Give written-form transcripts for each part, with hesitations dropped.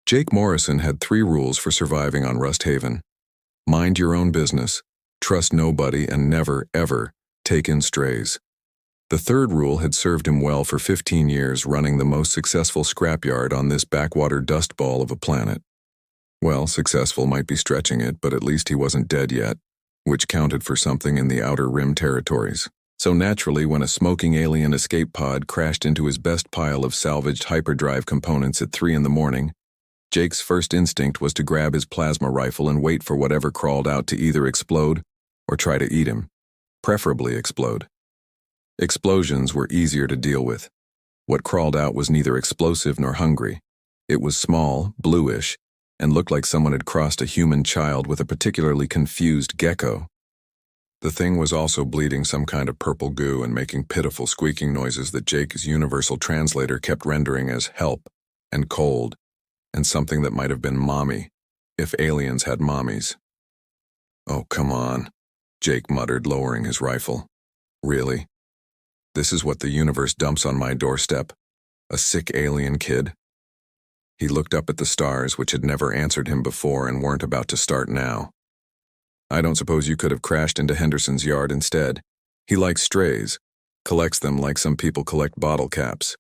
Jake Morrison had 3 rules for surviving on Rust Haven. Mind your own business, trust nobody, and never, ever take in strays. The 3rd rule had served him well for 15 years running the most successful scrapyard on this backwater dust ball of a planet. Well, successful might be stretching it, but at least he wasn't dead yet, which counted for something in the Outer Rim territories. So naturally, when a smoking alien escape pod crashed into his best pile of salvaged hyperdrive components at 3 in the morning, Jake's first instinct was to grab his plasma rifle and wait for whatever crawled out to either explode or try to eat him, preferably explode. Explosions were easier to deal with. What crawled out was neither explosive nor hungry. It was small, bluish, and looked like someone had crossed a human child with a particularly confused gecko. The thing was also bleeding some kind of purple goo and making pitiful squeaking noises that Jake's universal translator kept rendering as help and cold and something that might have been mommy, if aliens had mommies. "Oh, come on," Jake muttered, lowering his rifle. "Really? This is what the universe dumps on my doorstep? A sick alien kid?" He looked up at the stars, which had never answered him before and weren't about to start now. "I don't suppose you could have crashed into Henderson's yard instead. He likes strays, collects them like some people collect bottle caps."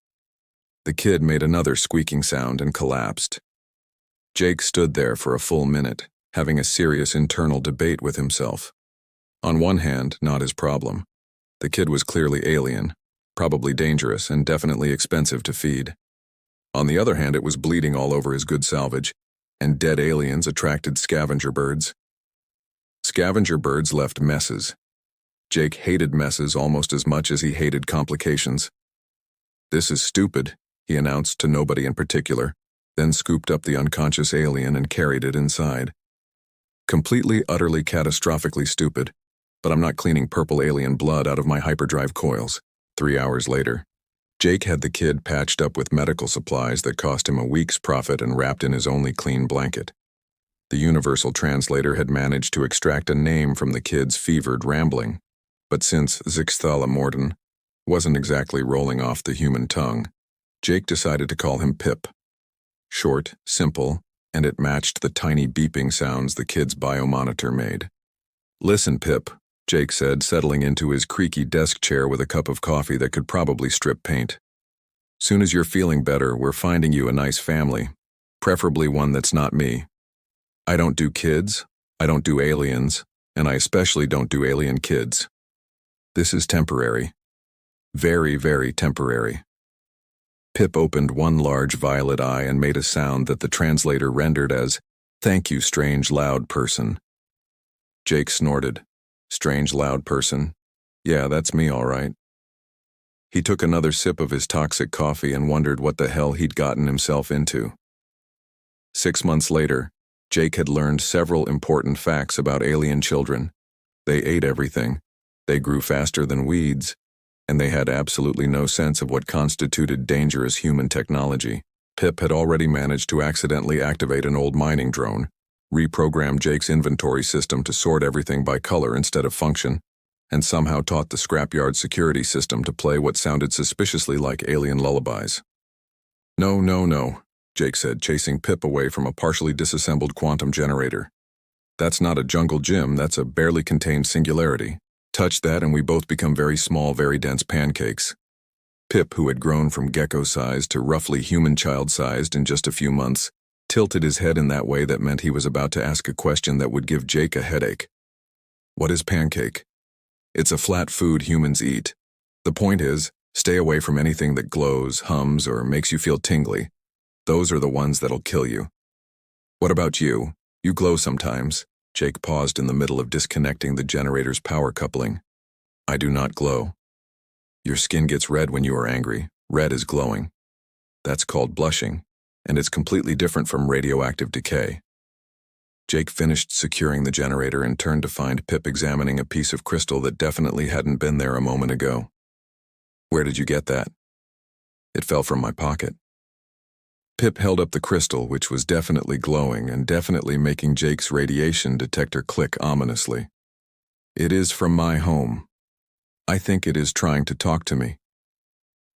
The kid made another squeaking sound and collapsed. Jake stood there for a full minute, having a serious internal debate with himself. On one hand, not his problem. The kid was clearly alien, probably dangerous, and definitely expensive to feed. On the other hand, it was bleeding all over his good salvage, and dead aliens attracted scavenger birds. Scavenger birds left messes. Jake hated messes almost as much as he hated complications. "This is stupid," he announced to nobody in particular, then scooped up the unconscious alien and carried it inside. "Completely, utterly, catastrophically stupid, but I'm not cleaning purple alien blood out of my hyperdrive coils." 3 hours later, Jake had the kid patched up with medical supplies that cost him a week's profit and wrapped in his only clean blanket. The universal translator had managed to extract a name from the kid's fevered rambling, but since Zixthalamorden wasn't exactly rolling off the human tongue, Jake decided to call him Pip. Short, simple, and it matched the tiny beeping sounds the kid's biomonitor made. "Listen, Pip," Jake said, settling into his creaky desk chair with a cup of coffee that could probably strip paint. "Soon as you're feeling better, we're finding you a nice family, preferably one that's not me. I don't do kids, I don't do aliens, and I especially don't do alien kids. This is temporary. Very, very temporary." Pip opened one large violet eye and made a sound that the translator rendered as, "Thank you, strange loud person." Jake snorted. "Strange loud person? Yeah, that's me all right." He took another sip of his toxic coffee and wondered what the hell he'd gotten himself into. 6 months later, Jake had learned several important facts about alien children. They ate everything, they grew faster than weeds, and they had absolutely no sense of what constituted dangerous human technology. Pip had already managed to accidentally activate an old mining drone, reprogrammed Jake's inventory system to sort everything by color instead of function, and somehow taught the scrapyard security system to play what sounded suspiciously like alien lullabies. "No, no, no," Jake said, chasing Pip away from a partially disassembled quantum generator. "That's not a jungle gym, that's a barely contained singularity. Touch that and we both become very small, very dense pancakes." Pip, who had grown from gecko-sized to roughly human child-sized in just a few months, tilted his head in that way that meant he was about to ask a question that would give Jake a headache. "What is pancake?" "It's a flat food humans eat. The point is, stay away from anything that glows, hums, or makes you feel tingly. Those are the ones that'll kill you." "What about you? You glow sometimes." Jake paused in the middle of disconnecting the generator's power coupling. "I do not glow." "Your skin gets red when you are angry. Red is glowing. That's called blushing, and it's completely different from radioactive decay." Jake finished securing the generator and turned to find Pip examining a piece of crystal that definitely hadn't been there a moment ago. "Where did you get that?" "It fell from my pocket." Pip held up the crystal, which was definitely glowing and definitely making Jake's radiation detector click ominously. "It is from my home. I think it is trying to talk to me."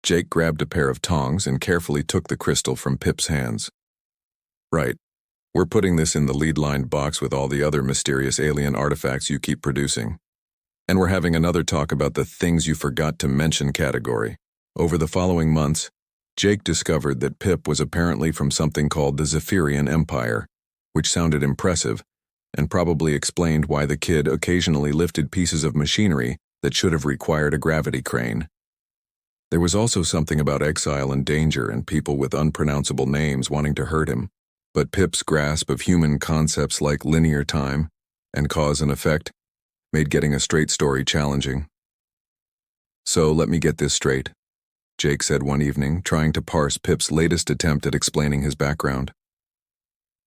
Jake grabbed a pair of tongs and carefully took the crystal from Pip's hands. Right. We're putting this in the lead-lined box with all the other mysterious alien artifacts you keep producing. And we're having another talk about the things you forgot to mention category. Over the following months, Jake discovered that Pip was apparently from something called the Zephyrian Empire, which sounded impressive, and probably explained why the kid occasionally lifted pieces of machinery that should have required a gravity crane. There was also something about exile and danger and people with unpronounceable names wanting to hurt him, but Pip's grasp of human concepts like linear time and cause and effect made getting a straight story challenging. So let me get this straight, Jake said one evening, trying to parse Pip's latest attempt at explaining his background.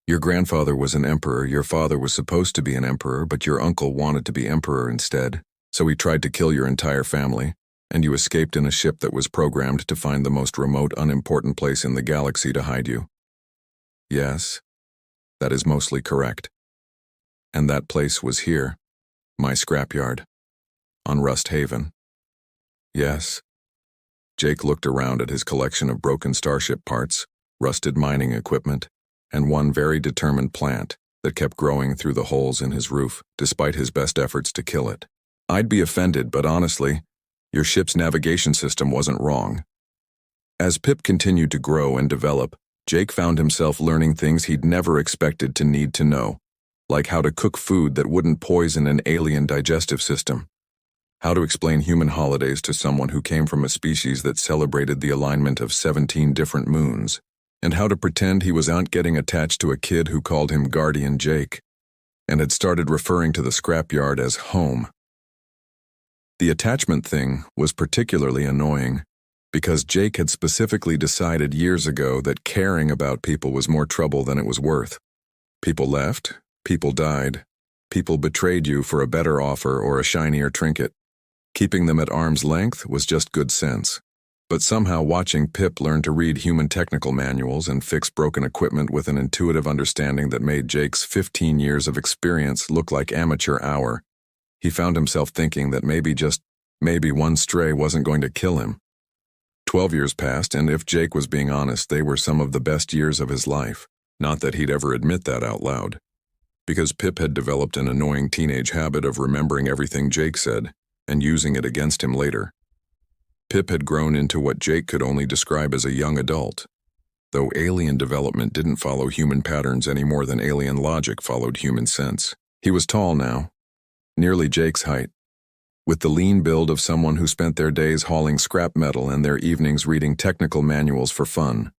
Your grandfather was an emperor, your father was supposed to be an emperor, but your uncle wanted to be emperor instead, so he tried to kill your entire family, and you escaped in a ship that was programmed to find the most remote, unimportant place in the galaxy to hide you. Yes, that is mostly correct. And that place was here, my scrapyard, on Rust Haven. Yes. Jake looked around at his collection of broken starship parts, rusted mining equipment, and one very determined plant that kept growing through the holes in his roof, despite his best efforts to kill it. I'd be offended, but honestly, your ship's navigation system wasn't wrong. As Pip continued to grow and develop, Jake found himself learning things he'd never expected to need to know, like how to cook food that wouldn't poison an alien digestive system, how to explain human holidays to someone who came from a species that celebrated the alignment of 17 different moons, and how to pretend he was out getting attached to a kid who called him Guardian Jake, and had started referring to the scrapyard as home. The attachment thing was particularly annoying, because Jake had specifically decided years ago that caring about people was more trouble than it was worth. People left, people died, people betrayed you for a better offer or a shinier trinket. Keeping them at arm's length was just good sense. But somehow watching Pip learn to read human technical manuals and fix broken equipment with an intuitive understanding that made Jake's 15 years of experience look like amateur hour, he found himself thinking that maybe one stray wasn't going to kill him. 12 years passed, and if Jake was being honest, they were some of the best years of his life. Not that he'd ever admit that out loud. Because Pip had developed an annoying teenage habit of remembering everything Jake said and using it against him later. Pip had grown into what Jake could only describe as a young adult, though alien development didn't follow human patterns any more than alien logic followed human sense. He was tall now, nearly Jake's height, with the lean build of someone who spent their days hauling scrap metal and their evenings reading technical manuals for fun.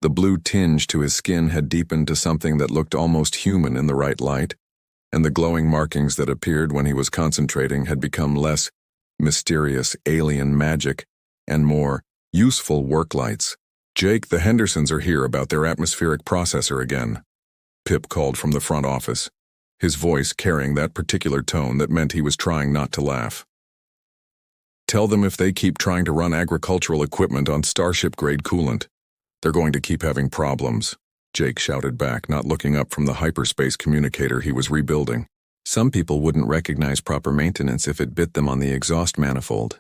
The blue tinge to his skin had deepened to something that looked almost human in the right light, and the glowing markings that appeared when he was concentrating had become less mysterious alien magic and more useful work lights. Jake, the Hendersons are here about their atmospheric processor again, Pip called from the front office, his voice carrying that particular tone that meant he was trying not to laugh. Tell them if they keep trying to run agricultural equipment on Starship-grade coolant, they're going to keep having problems, Jake shouted back, not looking up from the hyperspace communicator he was rebuilding. Some people wouldn't recognize proper maintenance if it bit them on the exhaust manifold.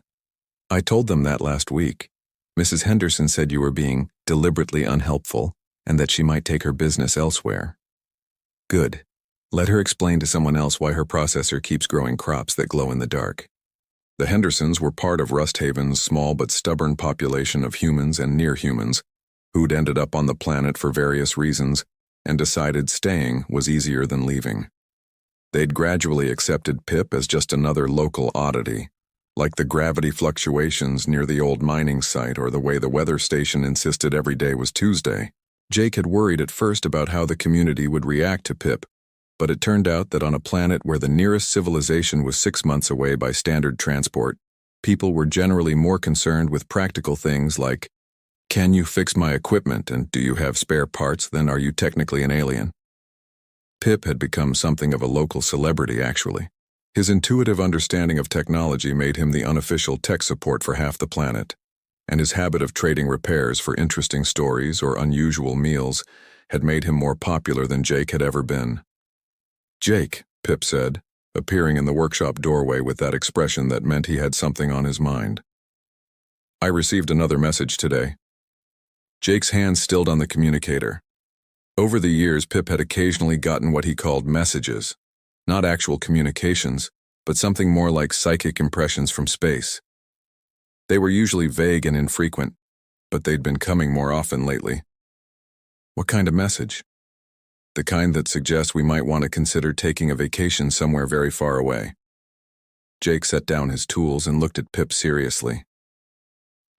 I told them that last week. Mrs. Henderson said you were being deliberately unhelpful and that she might take her business elsewhere. Good. Let her explain to someone else why her processor keeps growing crops that glow in the dark. The Hendersons were part of Rust Haven's small but stubborn population of humans and near-humans who'd ended up on the planet for various reasons and decided staying was easier than leaving. They'd gradually accepted Pip as just another local oddity, like the gravity fluctuations near the old mining site or the way the weather station insisted every day was Tuesday. Jake had worried at first about how the community would react to Pip, but it turned out that on a planet where the nearest civilization was 6 months away by standard transport, people were generally more concerned with practical things like, can you fix my equipment and do you have spare parts than are you technically an alien? Pip had become something of a local celebrity, actually. His intuitive understanding of technology made him the unofficial tech support for half the planet, and his habit of trading repairs for interesting stories or unusual meals had made him more popular than Jake had ever been. Jake, Pip said, appearing in the workshop doorway with that expression that meant he had something on his mind. I received another message today. Jake's hand stilled on the communicator. Over the years, Pip had occasionally gotten what he called messages. Not actual communications, but something more like psychic impressions from space. They were usually vague and infrequent, but they'd been coming more often lately. What kind of message? The kind that suggests we might want to consider taking a vacation somewhere very far away. Jake set down his tools and looked at Pip seriously.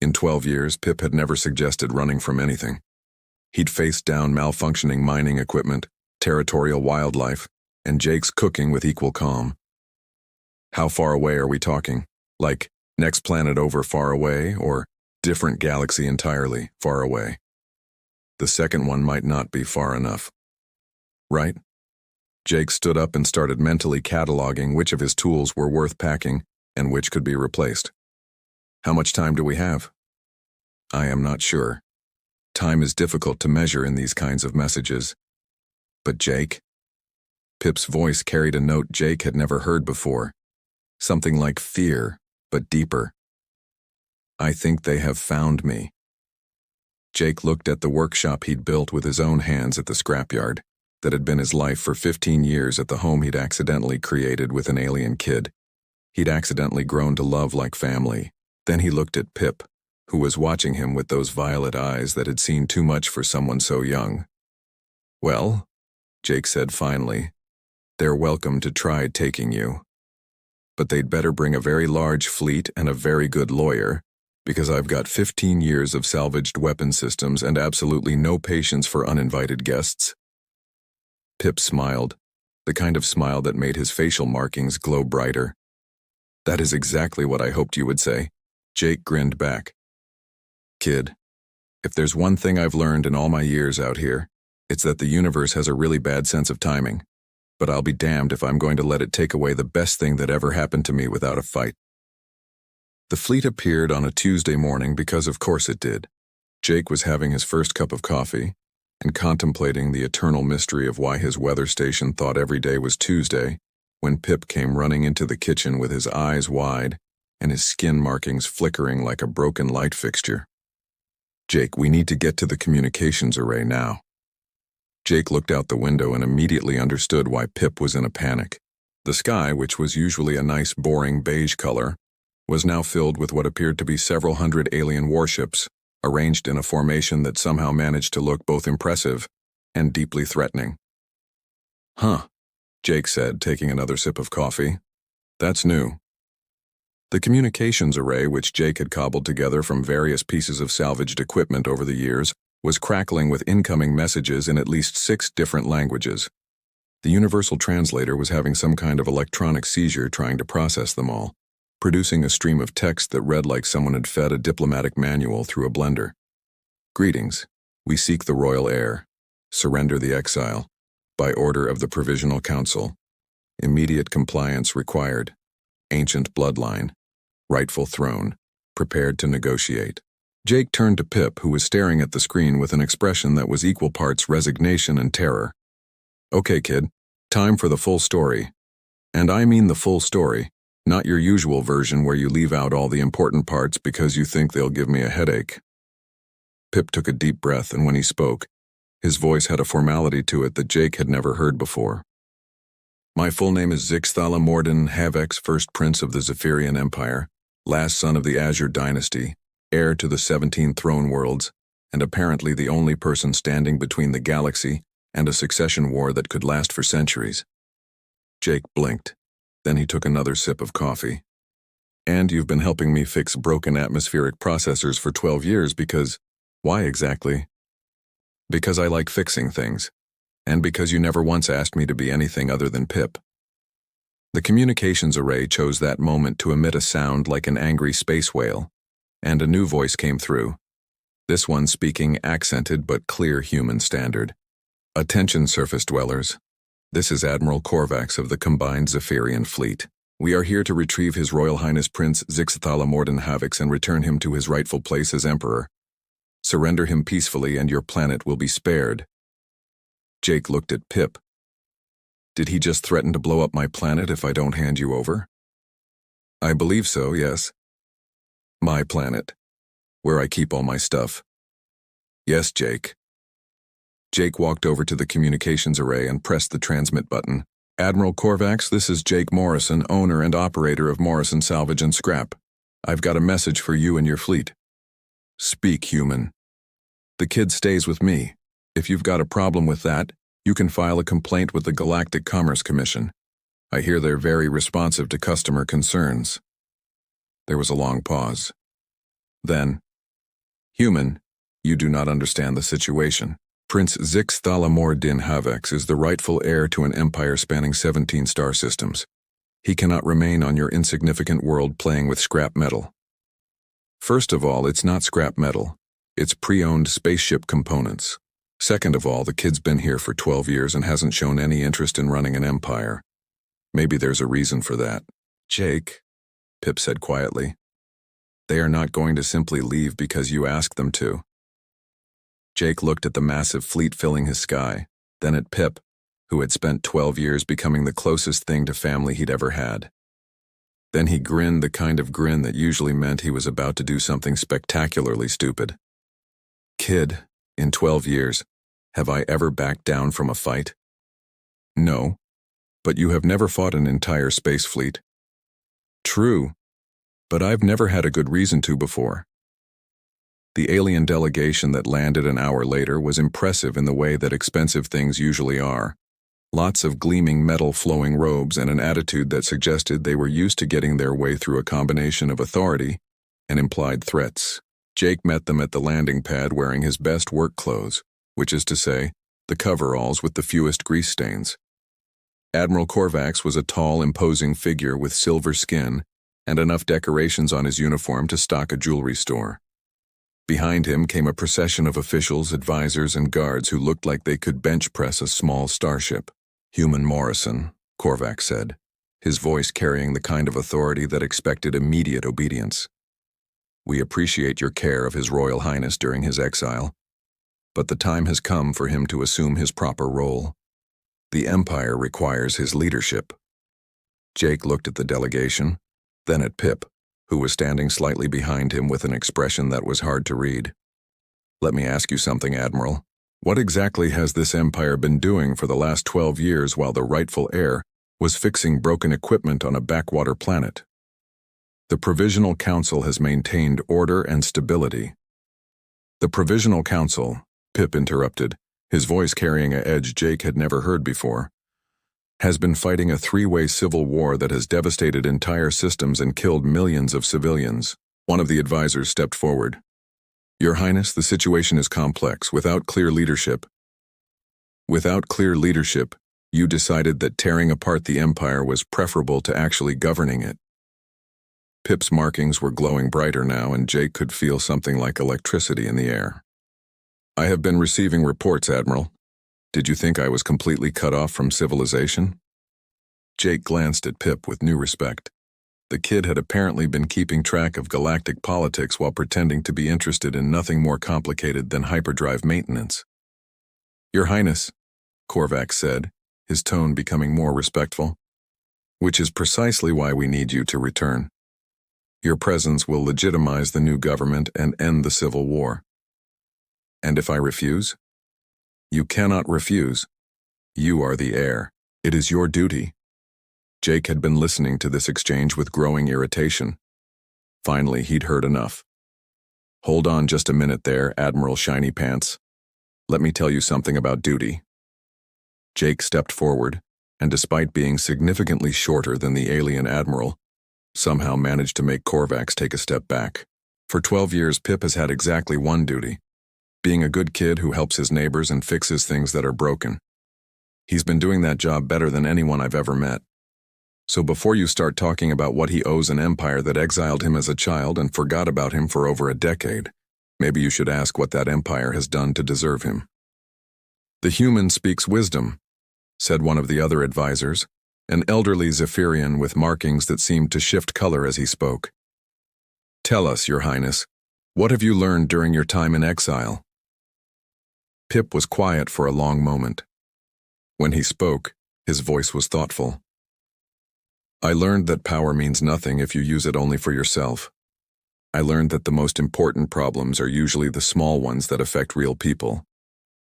In 12 years, Pip had never suggested running from anything. He'd faced down malfunctioning mining equipment, territorial wildlife, and Jake's cooking with equal calm. How far away are we talking? Like, next planet over far away, or different galaxy entirely far away? The second one might not be far enough. Right? Jake stood up and started mentally cataloging which of his tools were worth packing and which could be replaced. How much time do we have? I am not sure. Time is difficult to measure in these kinds of messages. But Jake? Pip's voice carried a note Jake had never heard before. Something like fear, but deeper. I think they have found me. Jake looked at the workshop he'd built with his own hands at the scrapyard, that had been his life for 15 years at the home he'd accidentally created with an alien kid. He'd accidentally grown to love like family. Then he looked at Pip, who was watching him with those violet eyes that had seen too much for someone so young. Well, Jake said finally, they're welcome to try taking you. But they'd better bring a very large fleet and a very good lawyer, because I've got 15 years of salvaged weapon systems and absolutely no patience for uninvited guests. Pip smiled, the kind of smile that made his facial markings glow brighter. That is exactly what I hoped you would say. Jake grinned back. Kid, if there's one thing I've learned in all my years out here, it's that the universe has a really bad sense of timing. But I'll be damned if I'm going to let it take away the best thing that ever happened to me without a fight. The fleet appeared on a Tuesday morning because of course it did. Jake was having his first cup of coffee and contemplating the eternal mystery of why his weather station thought every day was Tuesday, when Pip came running into the kitchen with his eyes wide and his skin markings flickering like a broken light fixture. Jake, we need to get to the communications array now. Jake looked out the window and immediately understood why Pip was in a panic. The sky, which was usually a nice boring beige color, was now filled with what appeared to be several hundred alien warships, arranged in a formation that somehow managed to look both impressive and deeply threatening. Huh, Jake said, taking another sip of coffee. That's new. The communications array, which Jake had cobbled together from various pieces of salvaged equipment over the years, was crackling with incoming messages in at least 6 different languages. The universal translator was having some kind of electronic seizure trying to process them all, producing a stream of text that read like someone had fed a diplomatic manual through a blender. Greetings. We seek the royal heir. Surrender the exile. By order of the Provisional Council. Immediate compliance required. Ancient bloodline. Rightful throne. Prepared to negotiate. Jake turned to Pip, who was staring at the screen with an expression that was equal parts resignation and terror. Okay, kid. Time for the full story. And I mean the full story. Not your usual version where you leave out all the important parts because you think they'll give me a headache. Pip took a deep breath, and when he spoke, his voice had a formality to it that Jake had never heard before. My full name is Zixthala Morden Havex, first prince of the Zephyrian Empire, last son of the Azure dynasty, heir to the 17 throne worlds, and apparently the only person standing between the galaxy and a succession war that could last for centuries. Jake blinked. Then he took another sip of coffee. And you've been helping me fix broken atmospheric processors for 12 years because... Why exactly? Because I like fixing things. And because you never once asked me to be anything other than Pip. The communications array chose that moment to emit a sound like an angry space whale, and a new voice came through. This one speaking accented but clear human standard. Attention, surface dwellers. This is Admiral Korvax of the combined Zephyrian fleet. We are here to retrieve His Royal Highness Prince Zixthala Morden Havix and return him to his rightful place as Emperor. Surrender him peacefully and your planet will be spared. Jake looked at Pip. Did he just threaten to blow up my planet if I don't hand you over? I believe so, yes. My planet. Where I keep all my stuff. Yes, Jake. Jake walked over to the communications array and pressed the transmit button. Admiral Korvax, this is Jake Morrison, owner and operator of Morrison Salvage and Scrap. I've got a message for you and your fleet. Speak, human. The kid stays with me. If you've got a problem with that, you can file a complaint with the Galactic Commerce Commission. I hear they're very responsive to customer concerns. There was a long pause. Then, human, you do not understand the situation. Prince Zix Thalamor Din Havex is the rightful heir to an empire spanning 17 star systems. He cannot remain on your insignificant world playing with scrap metal. First of all, it's not scrap metal. It's pre-owned spaceship components. Second of all, the kid's been here for 12 years and hasn't shown any interest in running an empire. Maybe there's a reason for that. Jake, Pip said quietly, they are not going to simply leave because you ask them to. Jake looked at the massive fleet filling his sky, then at Pip, who had spent 12 years becoming the closest thing to family he'd ever had. Then he grinned, the kind of grin that usually meant he was about to do something spectacularly stupid. Kid, in 12 years, have I ever backed down from a fight? No, but you have never fought an entire space fleet. True, but I've never had a good reason to before. The alien delegation that landed an hour later was impressive in the way that expensive things usually are. Lots of gleaming metal flowing robes and an attitude that suggested they were used to getting their way through a combination of authority and implied threats. Jake met them at the landing pad wearing his best work clothes, which is to say, the coveralls with the fewest grease stains. Admiral Korvax was a tall, imposing figure with silver skin and enough decorations on his uniform to stock a jewelry store. Behind him came a procession of officials, advisors, and guards who looked like they could bench press a small starship. Human Morrison, Korvax said, his voice carrying the kind of authority that expected immediate obedience. We appreciate your care of His Royal Highness during his exile, but the time has come for him to assume his proper role. The Empire requires his leadership. Jake looked at the delegation, then at Pip, who was standing slightly behind him with an expression that was hard to read. Let me ask you something, Admiral. What exactly has this empire been doing for the last 12 years while the rightful heir was fixing broken equipment on a backwater planet? The Provisional Council has maintained order and stability. The Provisional Council, Pip interrupted, his voice carrying an edge Jake had never heard before, has been fighting a three-way civil war that has devastated entire systems and killed millions of civilians. One of the advisors stepped forward. Your Highness, the situation is complex. Without clear leadership, you decided that tearing apart the Empire was preferable to actually governing it. Pip's markings were glowing brighter now, and Jake could feel something like electricity in the air. I have been receiving reports, Admiral. Did you think I was completely cut off from civilization? Jake glanced at Pip with new respect. The kid had apparently been keeping track of galactic politics while pretending to be interested in nothing more complicated than hyperdrive maintenance. Your Highness, Korvax said, his tone becoming more respectful, which is precisely why we need you to return. Your presence will legitimize the new government and end the civil war. And if I refuse? You cannot refuse. You are the heir. It is your duty. Jake had been listening to this exchange with growing irritation. Finally, he'd heard enough. Hold on just a minute there, Admiral Shiny Pants. Let me tell you something about duty. Jake stepped forward, and despite being significantly shorter than the alien admiral, somehow managed to make Korvax take a step back. For 12 years, Pip has had exactly one duty: being a good kid who helps his neighbors and fixes things that are broken. He's been doing that job better than anyone I've ever met. So before you start talking about what he owes an empire that exiled him as a child and forgot about him for over a decade, maybe you should ask what that empire has done to deserve him. The human speaks wisdom, said one of the other advisors, an elderly Zephyrian with markings that seemed to shift color as he spoke. Tell us, Your Highness, what have you learned during your time in exile? Pip was quiet for a long moment. When he spoke, his voice was thoughtful. I learned that power means nothing if you use it only for yourself. I learned that the most important problems are usually the small ones that affect real people.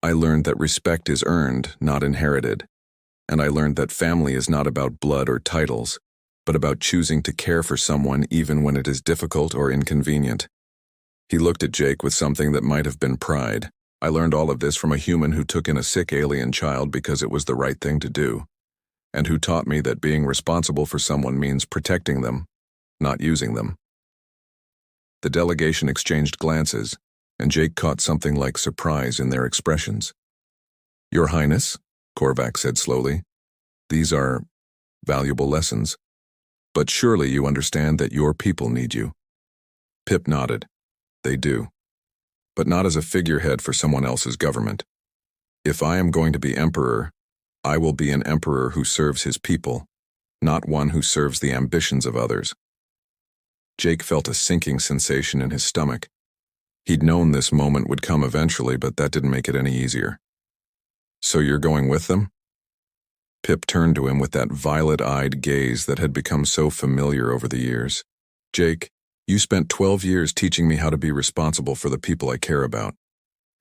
I learned that respect is earned, not inherited. And I learned that family is not about blood or titles, but about choosing to care for someone even when it is difficult or inconvenient. He looked at Jake with something that might have been pride. I learned all of this from a human who took in a sick alien child because it was the right thing to do, and who taught me that being responsible for someone means protecting them, not using them. The delegation exchanged glances, and Jake caught something like surprise in their expressions. "Your Highness," Korvac said slowly, "these are valuable lessons. But surely you understand that your people need you." Pip nodded. "They do. But not as a figurehead for someone else's government. If I am going to be emperor, I will be an emperor who serves his people, not one who serves the ambitions of others." Jake felt a sinking sensation in his stomach. He'd known this moment would come eventually, but that didn't make it any easier. "So you're going with them?" Pip turned to him with that violet-eyed gaze that had become so familiar over the years. "Jake, you spent 12 years teaching me how to be responsible for the people I care about.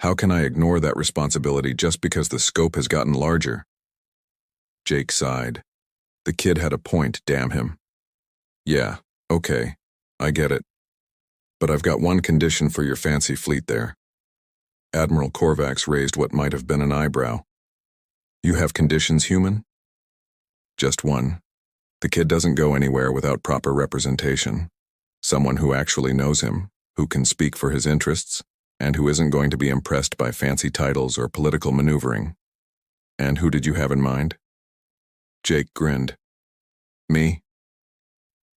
How can I ignore that responsibility just because the scope has gotten larger?" Jake sighed. The kid had a point, damn him. "Yeah, okay, I get it. But I've got one condition for your fancy fleet there." Admiral Korvax raised what might have been an eyebrow. "You have conditions, human?" "Just one. The kid doesn't go anywhere without proper representation. Someone who actually knows him, who can speak for his interests, and who isn't going to be impressed by fancy titles or political maneuvering." "And who did you have in mind?" Jake grinned. "Me."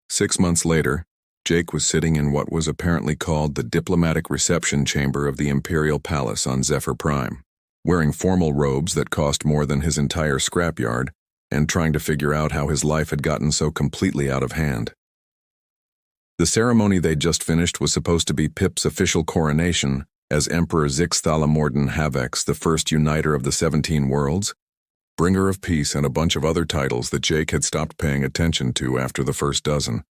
6 months later, Jake was sitting in what was apparently called the diplomatic reception chamber of the Imperial Palace on Zephyr Prime, wearing formal robes that cost more than his entire scrapyard, and trying to figure out how his life had gotten so completely out of hand. The ceremony they'd just finished was supposed to be Pip's official coronation as Emperor Zixthalamorden Havex, the first uniter of the 17 worlds, bringer of peace, and a bunch of other titles that Jake had stopped paying attention to after the first dozen.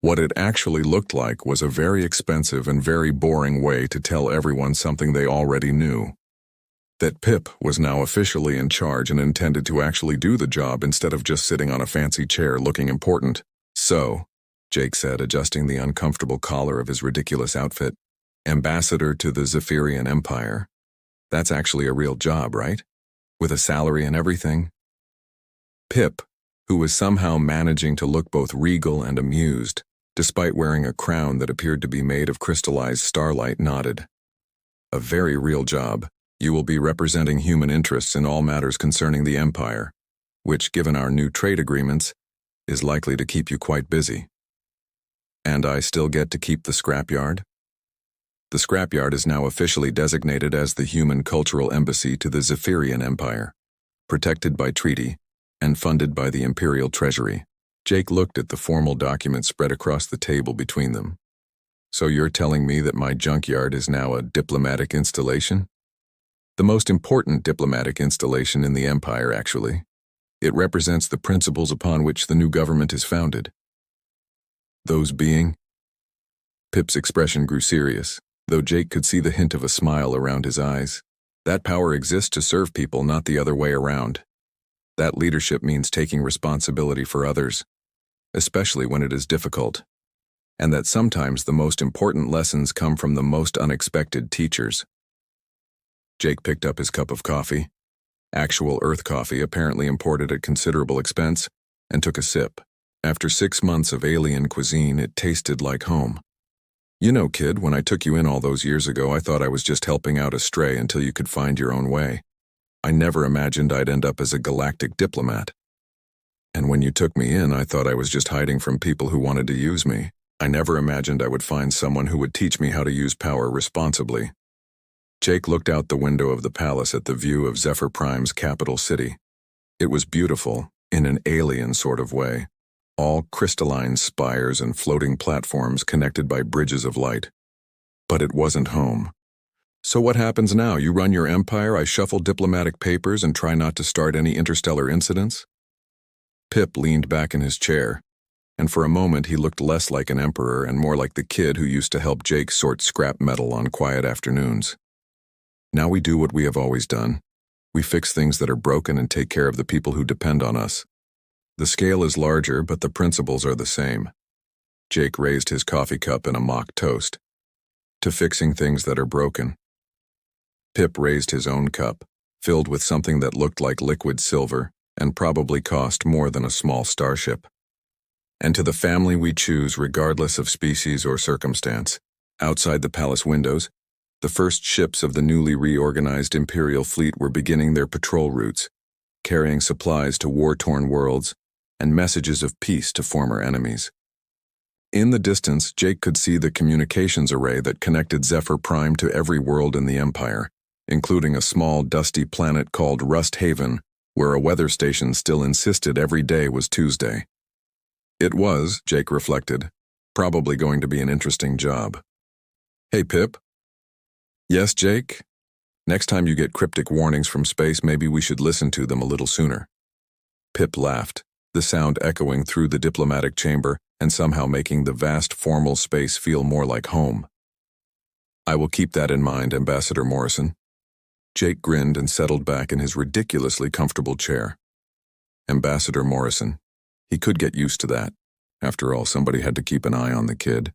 What it actually looked like was a very expensive and very boring way to tell everyone something they already knew. That Pip was now officially in charge and intended to actually do the job instead of just sitting on a fancy chair looking important. "So," Jake said, adjusting the uncomfortable collar of his ridiculous outfit, "ambassador to the Zephyrian Empire. That's actually a real job, right? With a salary and everything?" Pip, who was somehow managing to look both regal and amused, despite wearing a crown that appeared to be made of crystallized starlight, nodded. "A very real job. You will be representing human interests in all matters concerning the Empire, which, given our new trade agreements, is likely to keep you quite busy." "And I still get to keep the scrapyard?" The scrapyard is now officially designated as the Human Cultural Embassy to the Zephyrian Empire, protected by treaty and funded by the Imperial Treasury. Jake looked at the formal document spread across the table between them. "So you're telling me that my junkyard is now a diplomatic installation?" "The most important diplomatic installation in the Empire, actually. It represents the principles upon which the new government is founded." "Those being?" Pip's expression grew serious, though Jake could see the hint of a smile around his eyes. "That power exists to serve people, not the other way around. That leadership means taking responsibility for others, especially when it is difficult, and that sometimes the most important lessons come from the most unexpected teachers." Jake picked up his cup of coffee, actual Earth coffee apparently imported at considerable expense, and took a sip. After 6 months of alien cuisine, it tasted like home. "You know, kid, when I took you in all those years ago, I thought I was just helping out a stray until you could find your own way. I never imagined I'd end up as a galactic diplomat. And when you took me in, I thought I was just hiding from people who wanted to use me. I never imagined I would find someone who would teach me how to use power responsibly." Jake looked out the window of the palace at the view of Zephyr Prime's capital city. It was beautiful, in an alien sort of way, all crystalline spires and floating platforms connected by bridges of light. But it wasn't home. "So what happens now? You run your empire, I shuffle diplomatic papers and try not to start any interstellar incidents?" Pip leaned back in his chair, and for a moment he looked less like an emperor and more like the kid who used to help Jake sort scrap metal on quiet afternoons. Now we do what we have always done. We fix things that are broken and take care of the people who depend on us. The scale is larger, but the principles are the same. Jake raised his coffee cup in a mock toast to fixing things that are broken. Pip raised his own cup, filled with something that looked like liquid silver and probably cost more than a small starship. And to the family we choose regardless of species or circumstance. Outside the palace windows, the first ships of the newly reorganized Imperial fleet were beginning their patrol routes, carrying supplies to war-torn worlds and messages of peace to former enemies. In the distance, Jake could see the communications array that connected Zephyr Prime to every world in the Empire, including a small, dusty planet called Rust Haven, where a weather station still insisted every day was Tuesday. It was, Jake reflected, probably going to be an interesting job. Hey, Pip. Yes, Jake? Next time you get cryptic warnings from space, maybe we should listen to them a little sooner. Pip laughed, the sound echoing through the diplomatic chamber and somehow making the vast formal space feel more like home. I will keep that in mind, Ambassador Morrison. Jake grinned and settled back in his ridiculously comfortable chair. Ambassador Morrison. He could get used to that. After all, somebody had to keep an eye on the kid.